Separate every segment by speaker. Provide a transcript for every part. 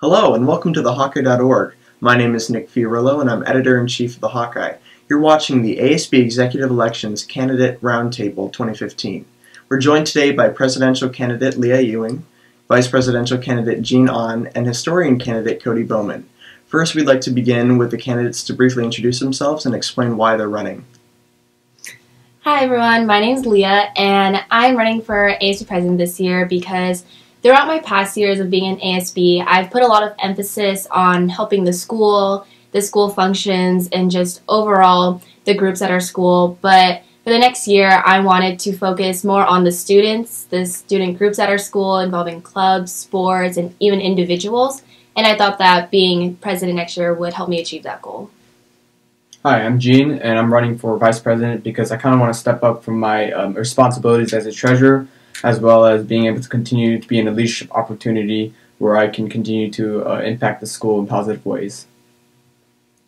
Speaker 1: Hello and welcome to the Hawkeye.org. My name is Nick Fiorillo and I'm Editor-in-Chief of the Hawkeye. You're watching the ASB Executive Elections Candidate Roundtable 2015. We're joined today by Presidential Candidate Leah Ewing, Vice Presidential Candidate Jean Ahn, and Historian Candidate Cody Bowman. First, we'd like to begin with the candidates to briefly introduce themselves and explain why they're running.
Speaker 2: Hi everyone, my name is Leah and I'm running for ASB President this year because throughout my past years of being in ASB, I've put a lot of emphasis on helping the school functions, and just overall the groups at our school. But for the next year, I wanted to focus more on the students, the student groups at our school involving clubs, sports, and even individuals. And I thought that being president next year would help me achieve that goal.
Speaker 3: Hi, I'm Gene, and I'm running for Vice President because I kind of want to step up from my responsibilities as a treasurer, as well as being able to continue to be in a leadership opportunity where I can continue to impact the school in positive ways.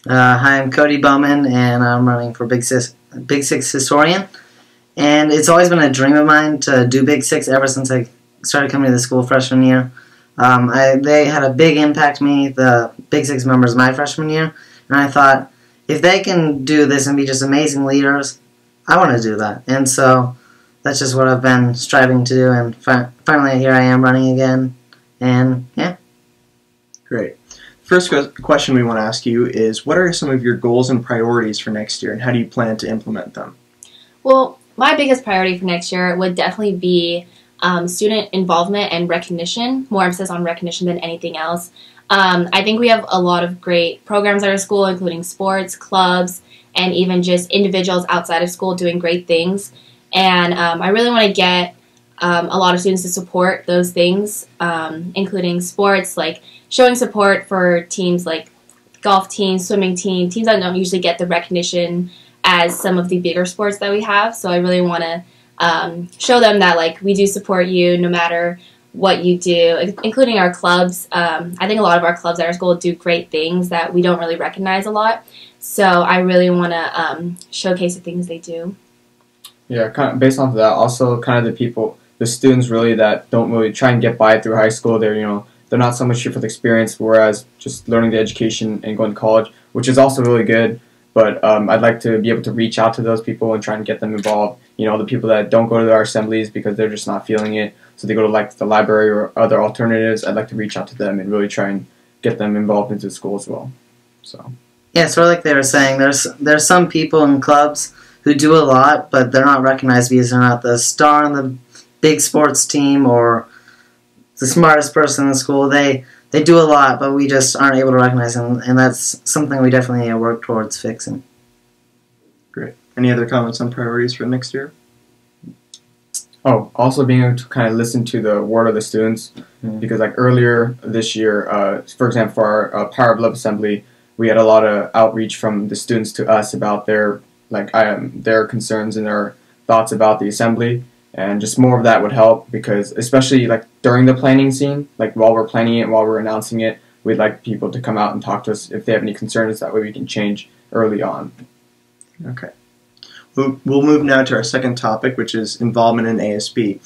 Speaker 4: Hi, I'm Cody Bowman, and I'm running for Big Six Historian. And it's always been a dream of mine to do Big Six ever since I started coming to the school freshman year. They had a big impact on me, the Big Six members, my freshman year, and I thought, if they can do this and be just amazing leaders, I want to do that. And so that's just what I've been striving to do, and finally here I am running again, and yeah.
Speaker 1: Great. First question we want to ask you is, what are some of your goals and priorities for next year, and how do you plan to implement them?
Speaker 2: Well, my biggest priority for next year would definitely be student involvement and recognition, more emphasis on recognition than anything else. I think we have a lot of great programs at our school, including sports, clubs, and even just individuals outside of school doing great things. And I really want to get a lot of students to support those things, including sports, like showing support for teams like golf teams, swimming teams that don't usually get the recognition as some of the bigger sports that we have. So I really want to show them that, like, we do support you no matter what you do, including our clubs. I think a lot of our clubs at our school do great things that we don't really recognize a lot. So I really want to showcase the things they do.
Speaker 3: Yeah, kind of based off of that, also kind of the students really that don't really try and get by through high school. They're not so much here for the experience, whereas just learning the education and going to college, which is also really good. But I'd like to be able to reach out to those people and try and get them involved. The people that don't go to our assemblies because they're just not feeling it, so they go to like the library or other alternatives. I'd like to reach out to them and really try and get them involved into the school as well. So
Speaker 4: Yeah, sort of like they were saying, there's some people in clubs who do a lot, but they're not recognized because they're not the star on the big sports team or the smartest person in the school. They do a lot, but we just aren't able to recognize them, and that's something we definitely need to work towards fixing.
Speaker 1: Great. Any other comments on priorities for next year?
Speaker 3: Oh, also being able to kind of listen to the word of the students, because like earlier this year, for example, for our Power of Love Assembly, we had a lot of outreach from the students to us about their concerns and their thoughts about the assembly, and just more of that would help, because especially like during the planning scene, like while we're planning it, while we're announcing it, we'd like people to come out and talk to us if they have any concerns. That way we can change early on.
Speaker 1: Okay. We'll move now to our second topic, which is involvement in ASB.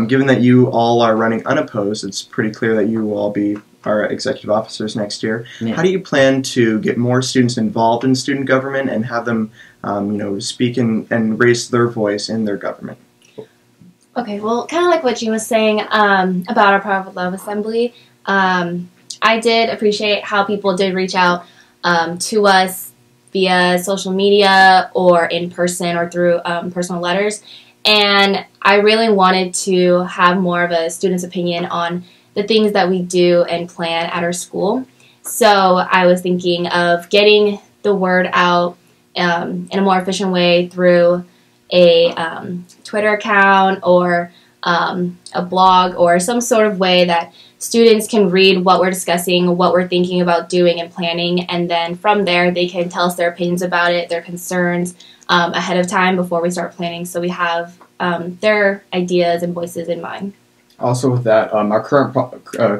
Speaker 1: Given that you all are running unopposed, it's pretty clear that you will all be our executive officers next year. Yeah. How do you plan to get more students involved in student government and have them, speak and raise their voice in their government?
Speaker 2: Okay, well, kind of like what Jean was saying about our Power of Love Assembly, I did appreciate how people did reach out to us via social media or in person or through personal letters, and I really wanted to have more of a student's opinion on the things that we do and plan at our school. So I was thinking of getting the word out in a more efficient way through a Twitter account or a blog or some sort of way that students can read what we're discussing, what we're thinking about doing and planning, and then from there they can tell us their opinions about it, their concerns ahead of time before we start planning, so we have their ideas and voices in mind.
Speaker 3: Also with that, our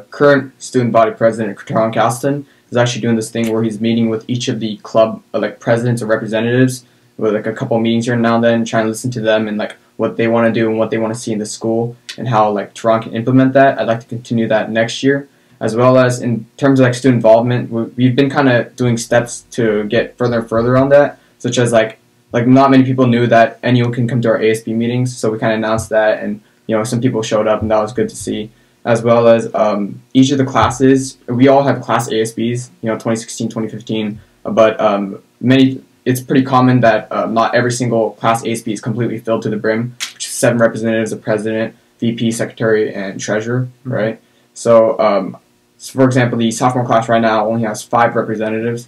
Speaker 3: current student body president, Teron Caston, is actually doing this thing where he's meeting with each of the club presidents or representatives with a couple meetings here now and then, trying to listen to them and what they want to do and what they want to see in the school and how Teron can implement that. I'd like to continue that next year. as well as in terms of like student involvement. We've been kind of doing steps to get further and further on that, such as like not many people knew that anyone can come to our ASB meetings, so we kind of announced that, and some people showed up, and that was good to see. As well as each of the classes, we all have class ASBs, 2016, 2015, but it's pretty common that not every single class ASB is completely filled to the brim, which is 7 representatives, a president, VP, secretary, and treasurer, right? So, for example, the sophomore class right now only has 5 representatives.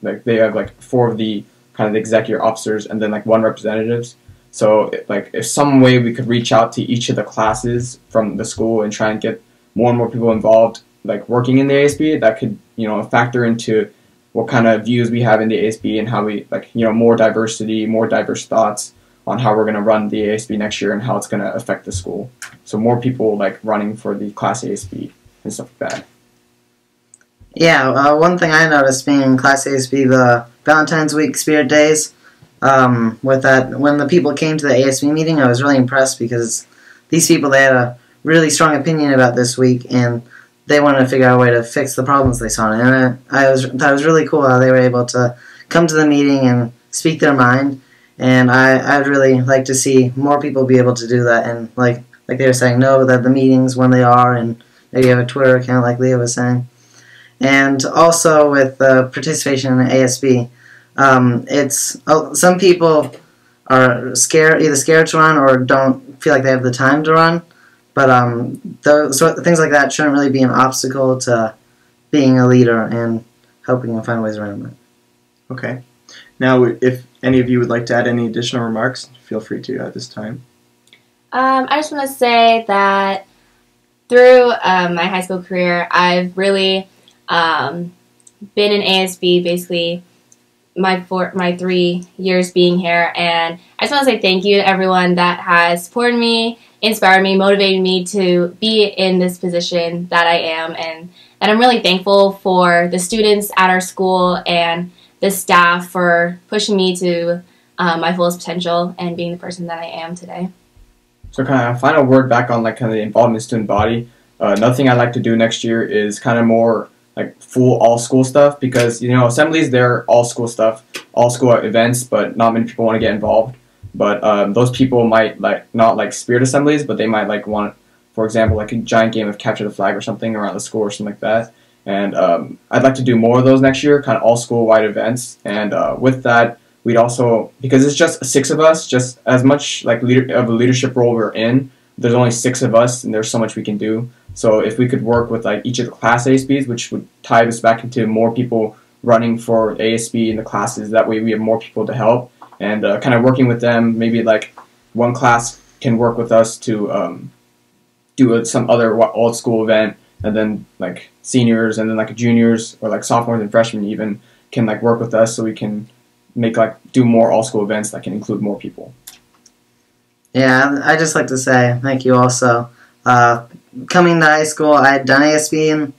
Speaker 3: They have 4 of the kind of the executive officers, and then 1 representatives. So if some way we could reach out to each of the classes from the school and try and get more and more people involved, working in the ASB, that could factor into what kind of views we have in the ASB and how we more diversity, more diverse thoughts on how we're going to run the ASB next year and how it's going to affect the school. So more people running for the class ASB and stuff like that.
Speaker 4: Yeah, one thing I noticed being in class ASB, the Valentine's Week Spirit Days, with that, when the people came to the ASB meeting, I was really impressed because these people, they had a really strong opinion about this week, and they wanted to figure out a way to fix the problems they saw. And I thought it was really cool how they were able to come to the meeting and speak their mind, and I'd really like to see more people be able to do that, and like they were saying, know that the meetings when they are, and maybe have a Twitter account like Leah was saying. And also with participation in ASB, it's some people are either scared to run or don't feel like they have the time to run. But things like that shouldn't really be an obstacle to being a leader and helping to find ways around that.
Speaker 1: Okay. Now, if any of you would like to add any additional remarks, feel free to at this time.
Speaker 2: I just want to say that through my high school career, I've really been in ASB basically my 3 years being here, and I just want to say thank you to everyone that has supported me, inspired me, motivated me to be in this position that I am, and I'm really thankful for the students at our school and the staff for pushing me to my fullest potential and being the person that I am today.
Speaker 3: So kind of final word back on kind of the involvement student body. Another thing I'd like to do next year is kind of more full all school stuff, because assemblies, they're all school stuff, all school events, but not many people want to get involved. But those people might not like spirit assemblies, but they might want, for example, a giant game of capture the flag or something around the school or something like that. And I'd like to do more of those next year, kind of all school wide events. And with that, we'd also, because it's just 6 of us, just as much of a leadership role we're in, there's only 6 of us, and there's so much we can do. So if we could work with each of the class ASBs, which would tie us back into more people running for ASB in the classes, that way we have more people to help, and kind of working with them. Maybe one class can work with us to do some other old school event, and then seniors and then juniors or sophomores and freshmen even can work with us, so we can make do more all school events that can include more people.
Speaker 4: Yeah, I'd just like to say thank you also. Coming to high school, I had done ASB in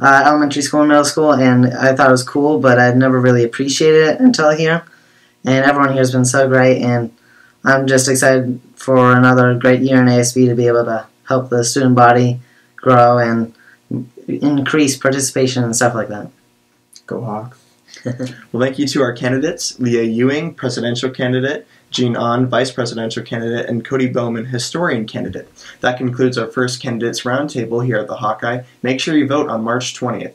Speaker 4: elementary school and middle school, and I thought it was cool, but I'd never really appreciated it until here. And everyone here has been so great, and I'm just excited for another great year in ASB to be able to help the student body grow and increase participation and stuff like that.
Speaker 3: Go Hawks.
Speaker 1: Well, thank you to our candidates, Leah Ewing, presidential candidate, Jean Ahn, vice presidential candidate, and Cody Bowman, historian candidate. That concludes our first candidates roundtable here at the Hawkeye. Make sure you vote on March 20th.